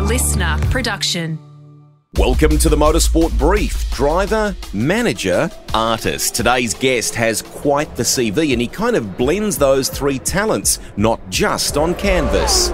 listener production. Welcome to the Motorsport Brief. Driver, manager, artist. Today's guest has quite the CV and he kind of blends those three talents, not just on canvas.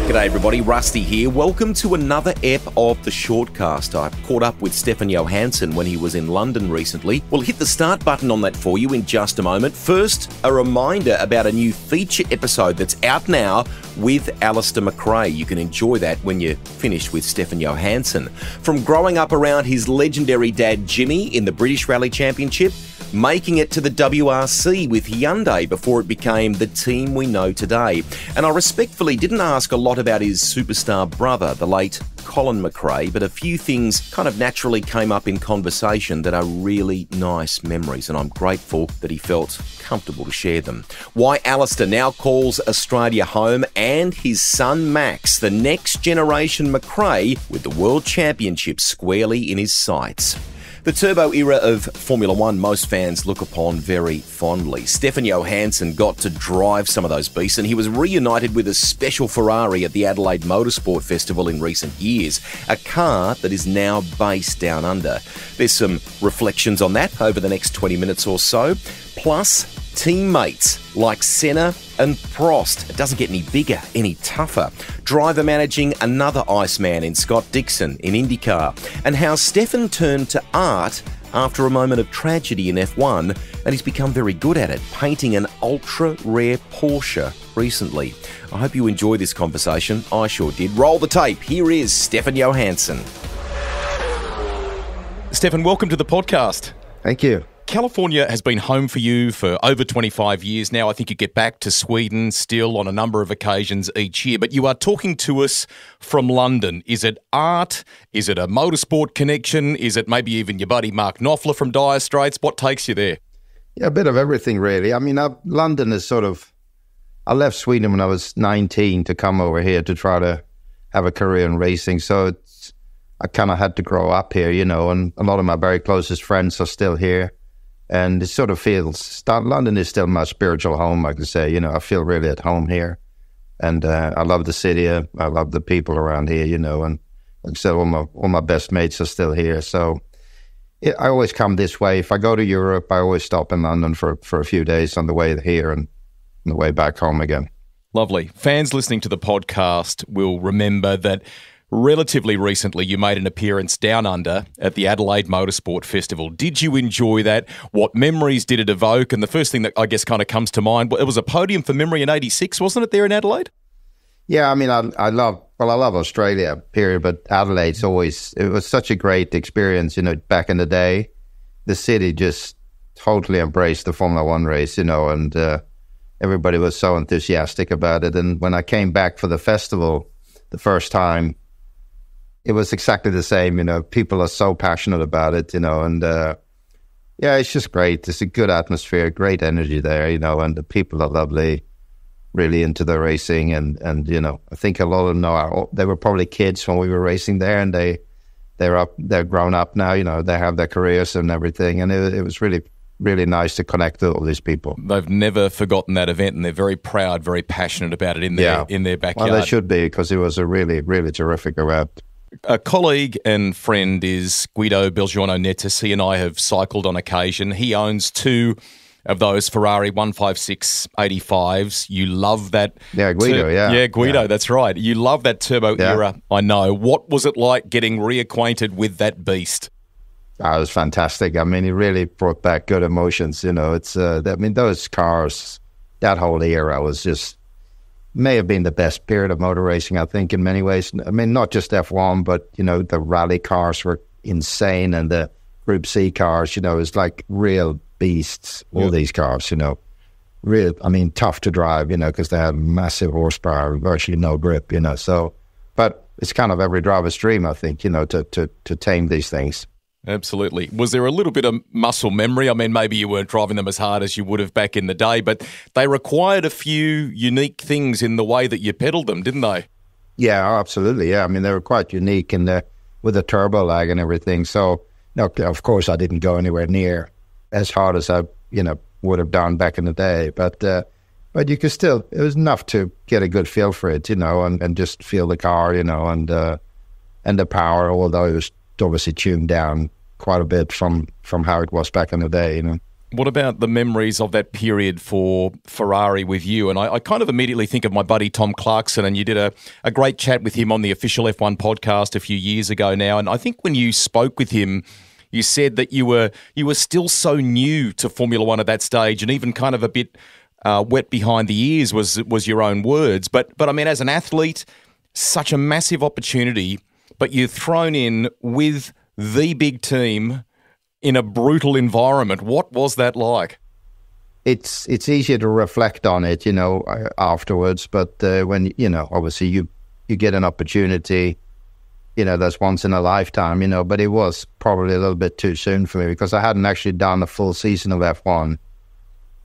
G'day everybody, Rusty here. Welcome to another ep of The Shortcast. I caught up with Stefan Johansson when he was in London recently. We'll hit the start button on that for you in just a moment. First, a reminder about a new feature episode that's out now with Alistair McRae. You can enjoy that when you're finished with Stefan Johansson. From growing up around his legendary dad Jimmy in the British Rally Championship, making it to the WRC with Hyundai before it became the team we know today. And I respectfully didn't ask a lot about his superstar brother, the late Colin McRae, but a few things kind of naturally came up in conversation that are really nice memories, and I'm grateful that he felt comfortable to share them. Why Alistair now calls Australia home, and his son Max, the next generation McRae, with the World Championship squarely in his sights. The turbo era of Formula One most fans look upon very fondly. Stefan Johansson got to drive some of those beasts and he was reunited with a special Ferrari at the Adelaide Motorsport Festival in recent years, a car that is now based down under. There's some reflections on that over the next 20 minutes or so, plus teammates like Senna and Prost. It doesn't get any bigger, any tougher. Driver managing another Iceman in Scott Dixon in IndyCar, and how Stefan turned to art after a moment of tragedy in F1, and he's become very good at it, painting an ultra-rare Porsche recently. I hope you enjoy this conversation. I sure did. Roll the tape. Here is Stefan Johansson. Stefan, welcome to the podcast. Thank you. California has been home for you for over 25 years now. I think you get back to Sweden still on a number of occasions each year, but you are talking to us from London. Is it art? Is it a motorsport connection? Is it maybe even your buddy Mark Knopfler from Dire Straits? What takes you there? Yeah, a bit of everything, really. I mean, London is sort of... I left Sweden when I was 19 to come over here to try to have a career in racing, so I kind of had to grow up here, you know, and a lot of my very closest friends are still here. And it sort of feels, London is still my spiritual home, I can say. You know, I feel really at home here. And I love the city. I love the people around here, you know. And like I said, all my best mates are still here. So I always come this way. If I go to Europe, I always stop in London for a few days on the way here and on the way back home again. Lovely. Fans listening to the podcast will remember that relatively recently, you made an appearance down under at the Adelaide Motorsport Festival. Did you enjoy that? What memories did it evoke? And the first thing that I guess kind of comes to mind, it was a podium for memory in '86, wasn't it, there in Adelaide? Yeah, I mean, I love Australia, period, but Adelaide's it was such a great experience, you know, back in the day. The city just totally embraced the Formula One race, you know, and everybody was so enthusiastic about it. And when I came back for the festival the first time, it was exactly the same, you know, people are so passionate about it, you know, and yeah, it's just great. It's a good atmosphere, great energy there, you know, and the people are lovely, really into the racing. And you know, I think a lot of them they were probably kids when we were racing there, and they're grown up now, you know, they have their careers and everything. And it was really, really nice to connect with all these people. They've never forgotten that event, and they're very proud, very passionate about it in their backyard. Well, they should be, because it was a really, really terrific event. A colleague and friend is Guido Belgiano-Nettis. He and I have cycled on occasion. He owns two of those Ferrari 156 85s. You love that. Yeah, Guido, Yeah, Guido, that's right. You love that turbo era, I know. What was it like getting reacquainted with that beast? Oh, it was fantastic. I mean, it really brought back good emotions, you know. Those cars, that whole era was just... may have been the best period of motor racing, I think, in many ways. I mean, not just F1, but, you know, the rally cars were insane, and the Group C cars, you know, it's like real beasts, all these cars, you know. Real, I mean, tough to drive, you know, because they had massive horsepower, virtually no grip, you know. So, but it's kind of every driver's dream, I think, you know, to tame these things. Absolutely. Was there a little bit of muscle memory? I mean, maybe you weren't driving them as hard as you would have back in the day, but they required a few unique things in the way that you pedalled them, didn't they? Yeah, absolutely. Yeah, I mean, they were quite unique with the turbo lag and everything. So, no, of course, I didn't go anywhere near as hard as I, you know, would have done back in the day. But But you could still, it was enough to get a good feel for it, and just feel the car, and the power, although it was obviously tuned down quite a bit from how it was back in the day, What about the memories of that period for Ferrari with you? And I kind of immediately think of my buddy Tom Clarkson, and you did a great chat with him on the official F1 podcast a few years ago now. And I think when you spoke with him, you said that you were still so new to Formula One at that stage, and even kind of a bit wet behind the ears was your own words. But I mean, as an athlete, such a massive opportunity, but you're thrown in with the big team in a brutal environment. What was that like? It's easier to reflect on it, afterwards. But when, obviously you get an opportunity, that's once in a lifetime, but it was probably a little bit too soon for me because I hadn't actually done a full season of F1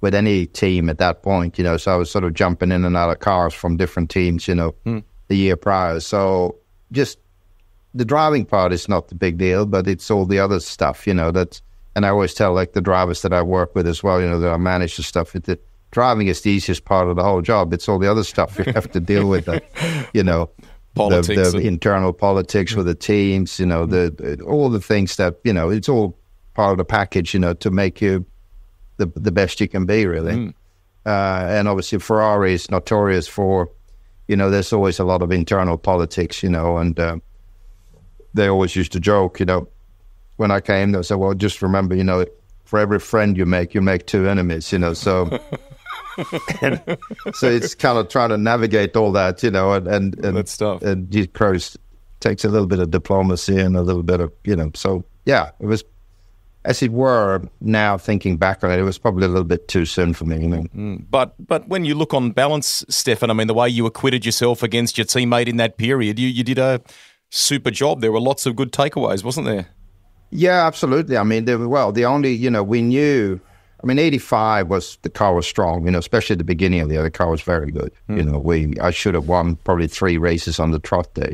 with any team at that point, so I was sort of jumping in and out of cars from different teams, the year prior. So just the driving part is not the big deal, but it's all the other stuff, and I always tell the drivers that I work with as well, that I manage the stuff. Driving is the easiest part of the whole job. It's all the other stuff you have to deal with, politics, the internal politics with the teams, all the things that, it's all part of the package, to make you the best you can be, really. And obviously Ferrari is notorious for, there's always a lot of internal politics, and they always used to joke, when I came, they said, well, just remember, for every friend you make two enemies, so so it's kind of trying to navigate all that, and that stuff. And it takes a little bit of diplomacy and a little bit of, so yeah, it was, as it were, now thinking back on it, it was probably a little bit too soon for me, But when you look on balance, Stefan, I mean, the way you acquitted yourself against your teammate in that period, you did a super job. There were lots of good takeaways, wasn't there? Yeah, absolutely. I mean, the only, we knew, 85 the car was strong, especially at the beginning of the year, the car was very good. I should have won probably 3 races on the trot there,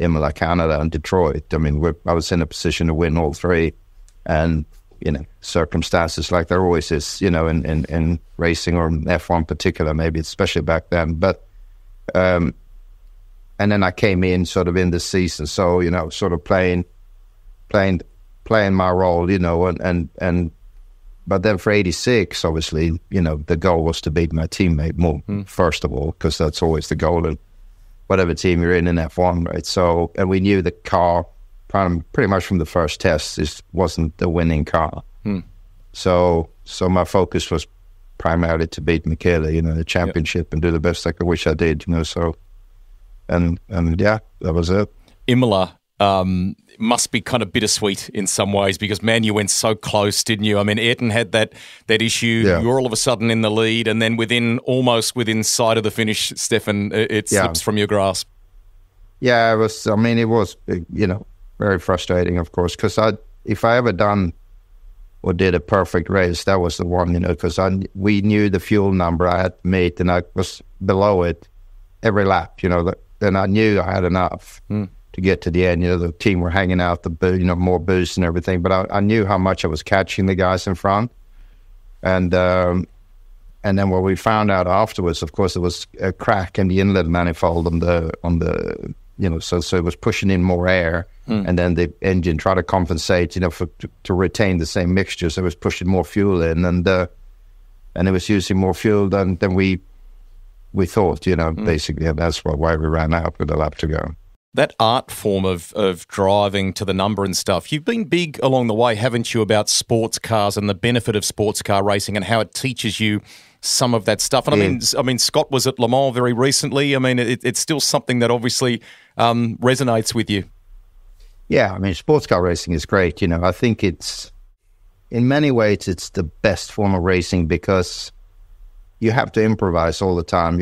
Imola, Canada, and Detroit. I was in a position to win all 3. And, circumstances like there always is, in racing or F1 in particular, maybe especially back then. But, and then I came in sort of in the season. So, sort of playing my role, but then for 86, obviously, the goal was to beat my teammate more, first of all, because that's always the goal in whatever team you're in F1, right? So, and we knew the car pretty much from the first test, it wasn't the winning car. So my focus was primarily to beat Michele, the championship and do the best I could, which I did, so, and yeah, that was it. Imola must be kind of bittersweet in some ways because, man, you went so close, didn't you? I mean, Ayrton had that issue. Yeah. You were all of a sudden in the lead, and then almost within sight of the finish, Stefan, it slips from your grasp. Yeah, it was, very frustrating, of course, because if I ever done or did a perfect race, that was the one, because we knew the fuel number I had to meet, and I was below it every lap, then I knew I had enough to get to the end. The team were hanging out more boost and everything, but I knew how much I was catching the guys in front. And then what we found out afterwards, of course, it was a crack in the inlet manifold on the so it was pushing in more air, and then the engine tried to compensate, to retain the same mixture. So it was pushing more fuel in, and it was using more fuel than we thought, basically, and that's why we ran out with a lap to go. That art form of driving to the number and stuff, you've been big along the way, haven't you, about sports cars and the benefit of sports car racing and how it teaches you some of that stuff. And I mean, Scott was at Le Mans very recently. I mean, it's still something that obviously resonates with you. Yeah, sports car racing is great. I think it's, in many ways, it's the best form of racing because you have to improvise all the time.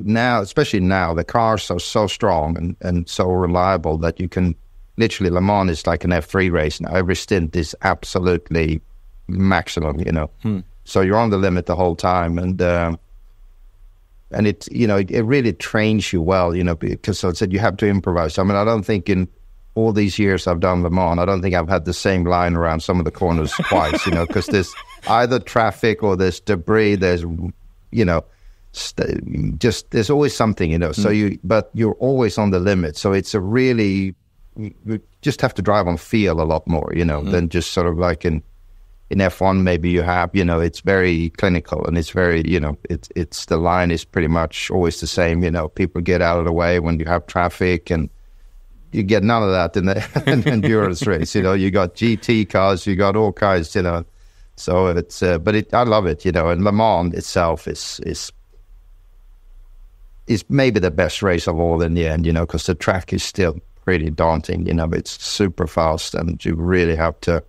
Especially now, the cars are so strong and so reliable that you can literally, Le Mans is like an F3 race now. Every stint is absolutely maximum, So you're on the limit the whole time, and it it really trains you well, because I said you have to improvise. I don't think in all these years I've done Le Mans, I don't think I've had the same line around some of the corners twice, because there's either traffic or there's debris, there's just there's always something, so but you're always on the limit. So it's you just have to drive on feel a lot more, than just sort of like in F1, maybe you have, it's very clinical, and it's very, it's the line is pretty much always the same. People get out of the way when you have traffic, and you get none of that in the endurance race. You got GT cars, you got all kinds, so it's, but I love it, and Le Mans itself is maybe the best race of all in the end, because the track is still pretty daunting, it's super fast, and you really have to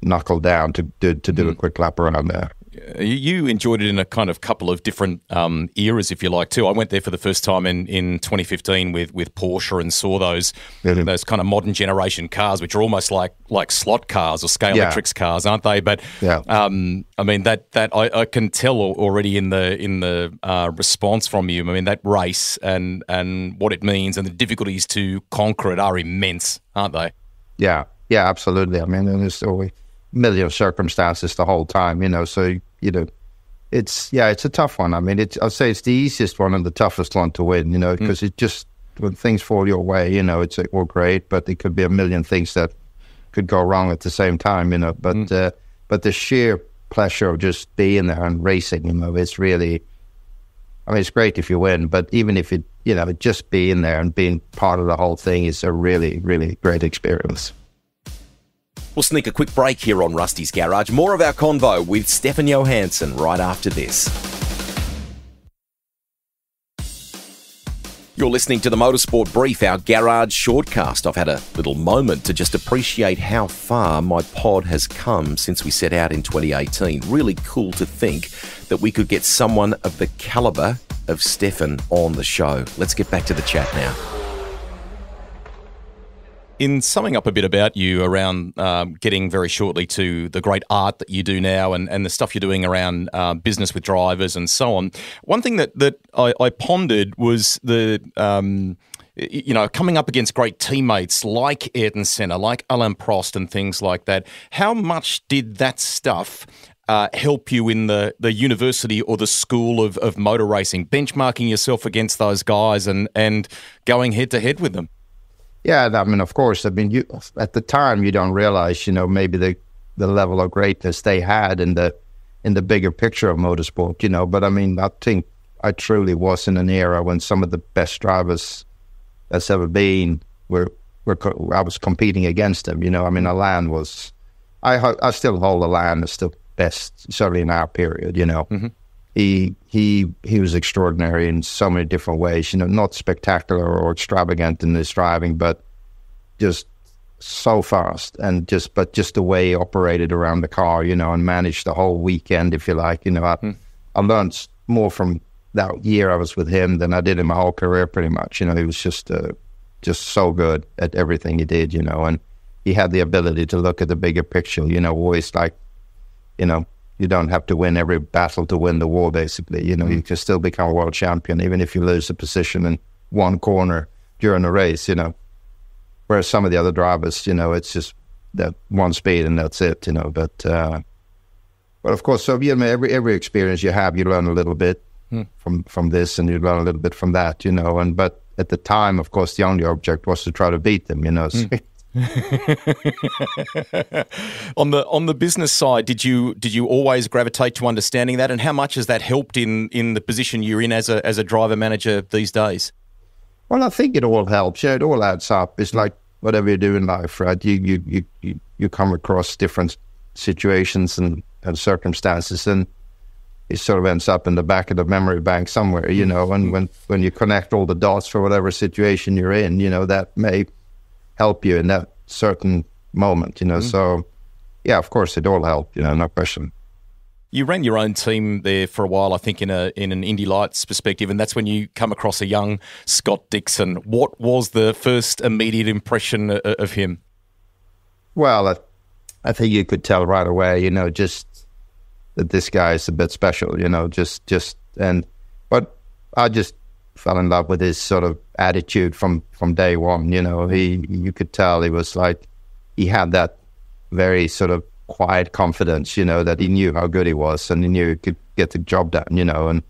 knuckle down to do a quick lap around there. You enjoyed it in a kind of couple of different eras, if you like, too. I went there for the first time in 2015 with Porsche and saw those kind of modern generation cars, which are almost like slot cars or Scalextric cars, aren't they? But I mean that I can tell already in the response from you. I mean, that race and what it means and the difficulties to conquer it are immense, aren't they? Yeah, absolutely. I mean, there's always million circumstances the whole time, so it's a tough one. I mean, I'll say it's the easiest one and the toughest one to win, because it just, when things fall your way, it's all great, but it could be a million things that could go wrong at the same time, but the sheer pleasure of just being there and racing, it's really, I mean, it's great if you win, but even if just being there and being part of the whole thing is a really, really great experience. We'll sneak a quick break here on Rusty's Garage. More of our convo with Stefan Johansson right after this. You're listening to the Motorsport Brief, our garage shortcast. I've had a little moment to just appreciate how far my pod has come since we set out in 2018. Really cool to think that we could get someone of the calibre of Stefan on the show. Let's get back to the chat now. In summing up a bit about you around getting very shortly to the great art that you do now and the stuff you're doing around business with drivers and so on, one thing that I pondered was the coming up against great teammates like Ayrton Senna, like Alain Prost and things like that. How much did that stuff help you in the university or the school of motor racing, benchmarking yourself against those guys and going head-to-head with them? Yeah, I mean, of course. I mean, you at the time you don't realize, maybe the level of greatness they had in the bigger picture of motorsport, But I mean, I think I truly was in an era when some of the best drivers that's ever been I was competing against them. I mean, Alain was. I still hold Alain as the best, certainly in our period. Mm-hmm. He was extraordinary in so many different ways, not spectacular or extravagant in his driving, but just so fast and just the way he operated around the car, and managed the whole weekend, if you like. I learned more from that year I was with him than I did in my whole career, pretty much. He was just so good at everything he did, and he had the ability to look at the bigger picture, always like, you don't have to win every battle to win the war, basically. You can still become a world champion, even if you lose a position in one corner during a race, Whereas some of the other drivers, it's just that one speed and that's it, But of course, so, every experience you have, you learn a little bit from this and you learn a little bit from that, But at the time, of course, the only object was to try to beat them, So, On the business side, did you always gravitate to understanding that, and how much has that helped in the position you're in as a driver manager these days? Well, I think it all helps. Yeah, it all adds up. It's like whatever you do in life, right? You come across different situations and circumstances, and it sort of ends up in the back of the memory bank somewhere, And when you connect all the dots for whatever situation you're in, that may help you in that certain moment, So, yeah, of course, it all helped, no question. You ran your own team there for a while, I think, in an Indy Lights perspective, and that's when you come across a young Scott Dixon. What was the first immediate impression of him? Well, I think you could tell right away, just that this guy is a bit special, but I just fell in love with his sort of attitude from day one. You could tell he was like, he had that very sort of quiet confidence, that he knew how good he was and he knew he could get the job done,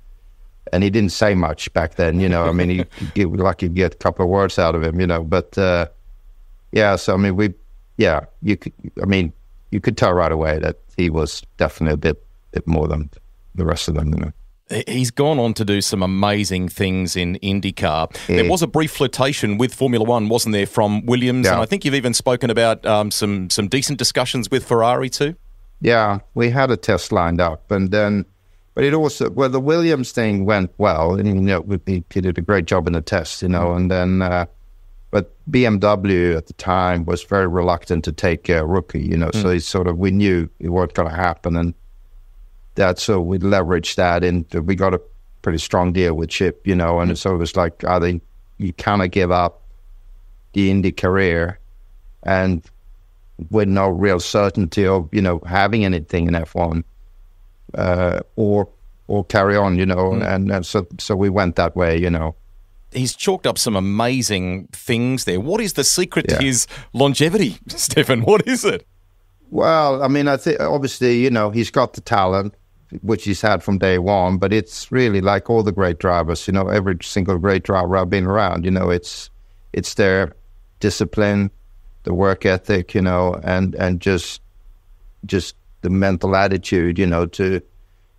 and he didn't say much back then, I mean, you were lucky to get a couple of words out of him, but so I mean, you could tell right away that he was definitely a bit more than the rest of them, He's gone on to do some amazing things in IndyCar. Yeah. There was a brief flirtation with Formula One, wasn't there, from Williams? Yeah. And I think you've even spoken about some decent discussions with Ferrari too. Yeah, we had a test lined up, but it also, the Williams thing went well, and he did a great job in the test, and then, but BMW at the time was very reluctant to take a rookie, so we knew it wasn't going to happen, and so we leveraged that into, we got a pretty strong deal with Chip, and so it was like, I think you kind of give up the Indy career and with no real certainty of, having anything in F1, or carry on, and so we went that way, He's chalked up some amazing things there. What is the secret to his longevity, Stefan? What is it? Well, I mean, I think obviously, he's got the talent, which he's had from day one, but it's really like all the great drivers, every single great driver I've been around, it's their discipline, the work ethic, and just the mental attitude, to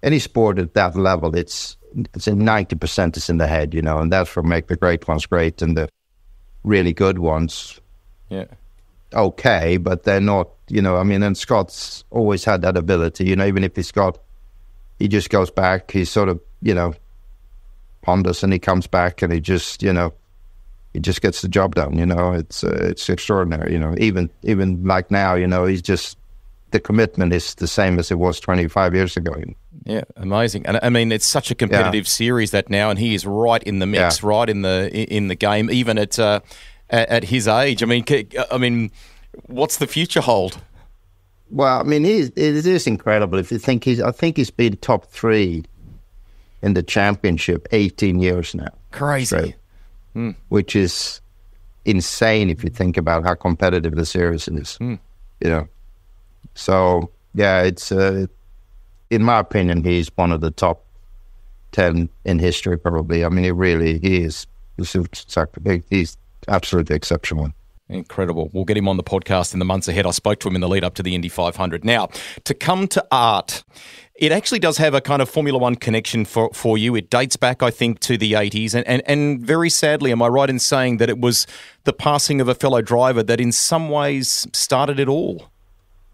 any sport at that level. It's in 90% is in the head, and that's what make the great ones great and the really good ones. Yeah. Okay, but they're not, and Scott's always had that ability, even if he just goes back, he's sort of, ponders, and he comes back and he just gets the job done, it's extraordinary, even like now, he's just, the commitment is the same as it was 25 years ago. Yeah, amazing. And I mean, it's such a competitive series that now, and he is right in the mix, right in the game, even at his age. I mean, what's the future hold? Well, I mean, it is incredible. If you think I think he's been top 3 in the championship 18 years now. Crazy. Which is insane if you think about how competitive the series is. So, yeah, it's, in my opinion, he's one of the top 10 in history, probably. I mean, he is. He's absolutely exceptional. Incredible. We'll get him on the podcast in the months ahead. I spoke to him in the lead up to the Indy 500. Now, to come to art, it actually does have a kind of Formula One connection for you. It dates back, I think, to the 80s. And very sadly, am I right in saying that it was the passing of a fellow driver that in some ways started it all?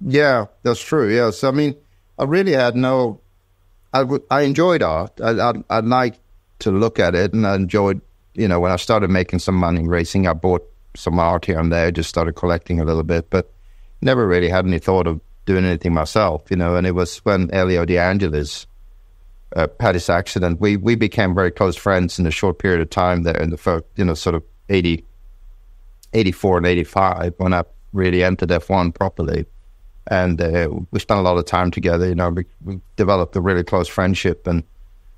Yeah, that's true. Yes. I mean, I really had I enjoyed art. I liked to look at it, and I enjoyed, when I started making some money racing, I bought some art here and there, just started collecting a little bit, but never really had any thought of doing anything myself, and it was when Elio De Angelis had his accident. We became very close friends in a short period of time there in the first, sort of 84 and 85 when I really entered F1 properly. And we spent a lot of time together, we developed a really close friendship. And,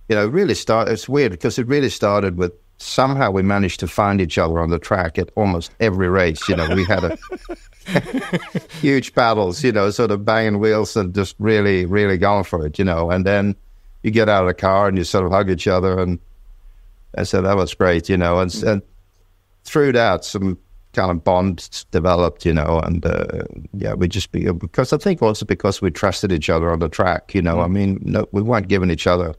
it really started, it's weird because it really started with somehow we managed to find each other on the track at almost every race. We had a huge battles, sort of banging wheels and just really, really going for it, and then you get out of the car and you sort of hug each other. And so that was great, and through that, some kind of bonds developed, and we just because I think also because we trusted each other on the track, I mean, no, we weren't giving each other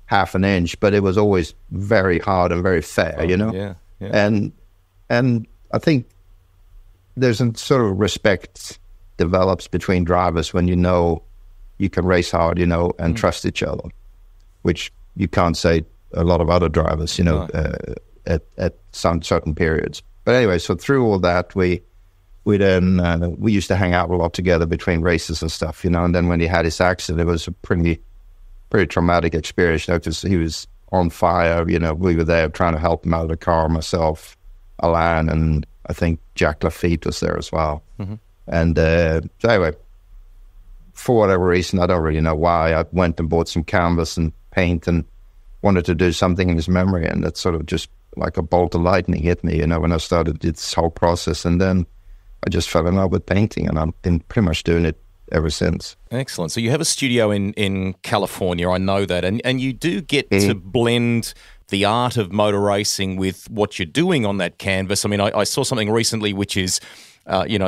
half an inch, but it was always very hard and very fair, Yeah. And I think there's a sort of respect develops between drivers when you can race hard, and trust each other, which you can't say a lot of other drivers, at some certain periods. But anyway, so through all that, we then we used to hang out a lot together between races and stuff, and then when he had his accident, it was a pretty traumatic experience, because he was on fire. We were there trying to help him out of the car, myself, Alain, and I think Jack Lafitte was there as well. Mm-hmm. And so anyway, for whatever reason, I don't really know why, I went and bought some canvas and paint and wanted to do something in his memory, and that sort of just like a bolt of lightning hit me, when I started this whole process. And then I just fell in love with painting, and I've been pretty much doing it ever since. Excellent. So you have a studio in California, I know that, and you do get to blend the art of motor racing with what you're doing on that canvas. I mean, I saw something recently which is,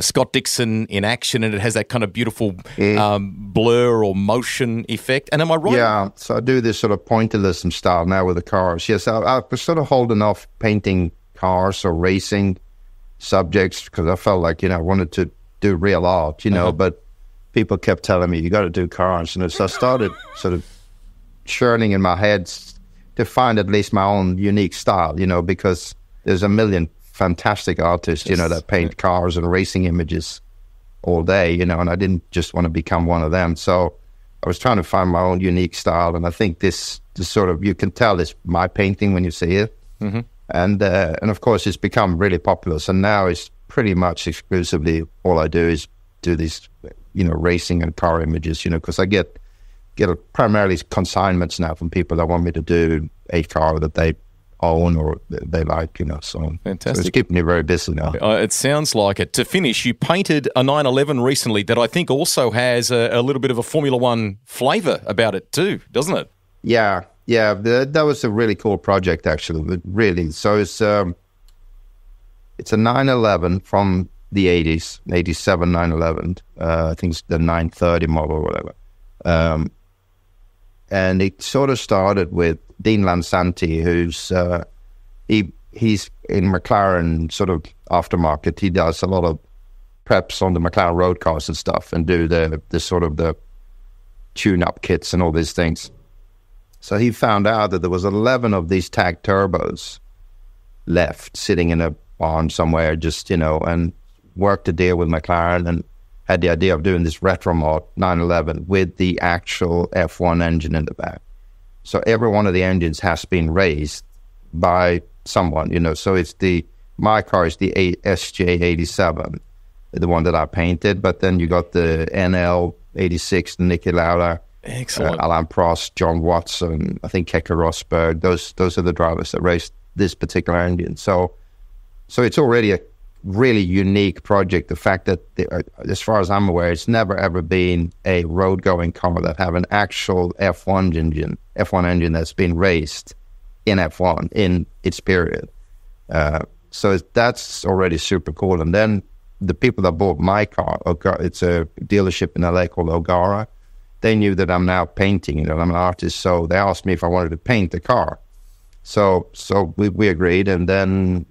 Scott Dixon in action, and it has that kind of beautiful blur or motion effect. And am I right? Yeah, so I do this sort of pointillism style now with the cars. Yes, I was sort of holding off painting cars or racing subjects because I felt like, I wanted to do real art, but people kept telling me, you got to do cars. So I started sort of churning in my head to find at least my own unique style, because there's a million fantastic artists, that paint cars and racing images all day, and I didn't just want to become one of them. So I was trying to find my own unique style. And I think this sort of, you can tell it's my painting when you see it. Mm-hmm. And of course, it's become really popular. So now it's pretty much exclusively all I do is do these, racing and car images, because I get primarily consignments now from people that want me to do a car that they own or they like, so. Fantastic. So it's keeping me very busy now. It sounds like it. To finish, you painted a 911 recently that I think also has a little bit of a Formula One flavour about it too, doesn't it? Yeah, that was a really cool project, actually. Really, so it's a 911 from the 80s, 87 911. I think it's the 930 model or whatever. And it sort of started with Dean Lansanti, who's he's in McLaren sort of aftermarket. He does a lot of preps on the McLaren road cars and stuff, and do the sort of the tune-up kits and all these things. So he found out that there was 11 of these tag turbos left sitting in a barn somewhere, just, and worked a deal with McLaren and had the idea of doing this retro mod 911 with the actual F1 engine in the back. So every one of the engines has been raised by someone, so it's my car is the SJ87, the one that I painted, but then you got the NL86, Niki Lauda, excellent, Alain Prost, John Watson, I think Keke Rosberg. Those are the drivers that raced this particular engine. So it's already a really unique project. The fact that, as far as I'm aware, it's never ever been a road-going car that have an actual F1 engine that's been raced in F1 in its period. So that's already super cool. And then the people that bought my car, it's a dealership in LA called O'Gara. They knew that I'm now painting, I'm an artist, so they asked me if I wanted to paint the car. So we agreed, and then,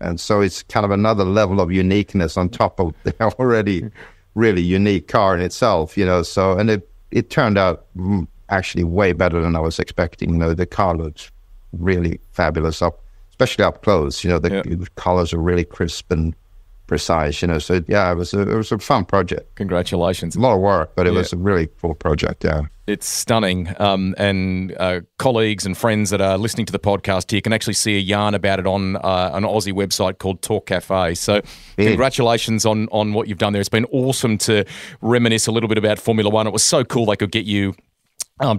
and so it's kind of another level of uniqueness on top of the already really unique car in itself, so, and it turned out actually way better than I was expecting. The car looks really fabulous, especially up close, the colors are really crisp and precise, so yeah, it was a fun project. Congratulations. A lot of work, but it was a really cool project. Yeah, it's stunning. And colleagues and friends that are listening to the podcast here can actually see a yarn about it on an Aussie website called Talk Cafe. So congratulations on what you've done there. It's been awesome to reminisce a little bit about Formula One. It was so cool they could get you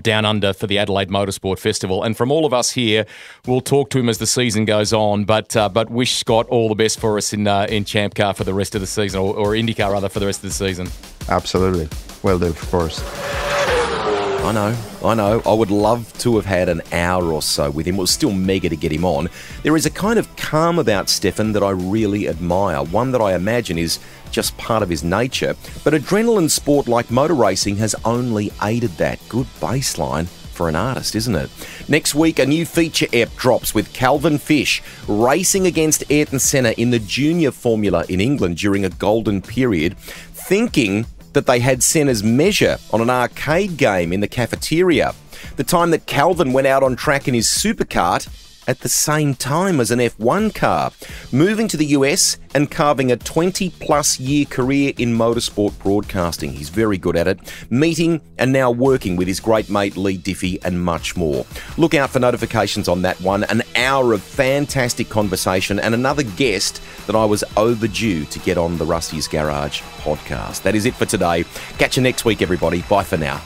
down under for the Adelaide Motorsport Festival. And from all of us here, we'll talk to him as the season goes on, but wish Scott all the best for us in Champ Car for the rest of the season, or IndyCar rather, for the rest of the season. Absolutely. Will do, of course. I know. I would love to have had an hour or so with him. It was still mega to get him on. There is a kind of calm about Stefan that I really admire, one that I imagine is just part of his nature. But adrenaline sport like motor racing has only aided that. Good baseline for an artist, isn't it? Next week, a new feature ep drops with Calvin Fish racing against Ayrton Senna in the junior formula in England during a golden period, thinking that they had Senna's measure on an arcade game in the cafeteria. The time that Calvin went out on track in his supercart at the same time as an F1 car, moving to the US and carving a 20-plus year career in motorsport broadcasting. He's very good at it, meeting and now working with his great mate Lee Diffie and much more. Look out for notifications on that one. An hour of fantastic conversation and another guest that I was overdue to get on the Rusty's Garage podcast. That is it for today. Catch you next week, everybody. Bye for now.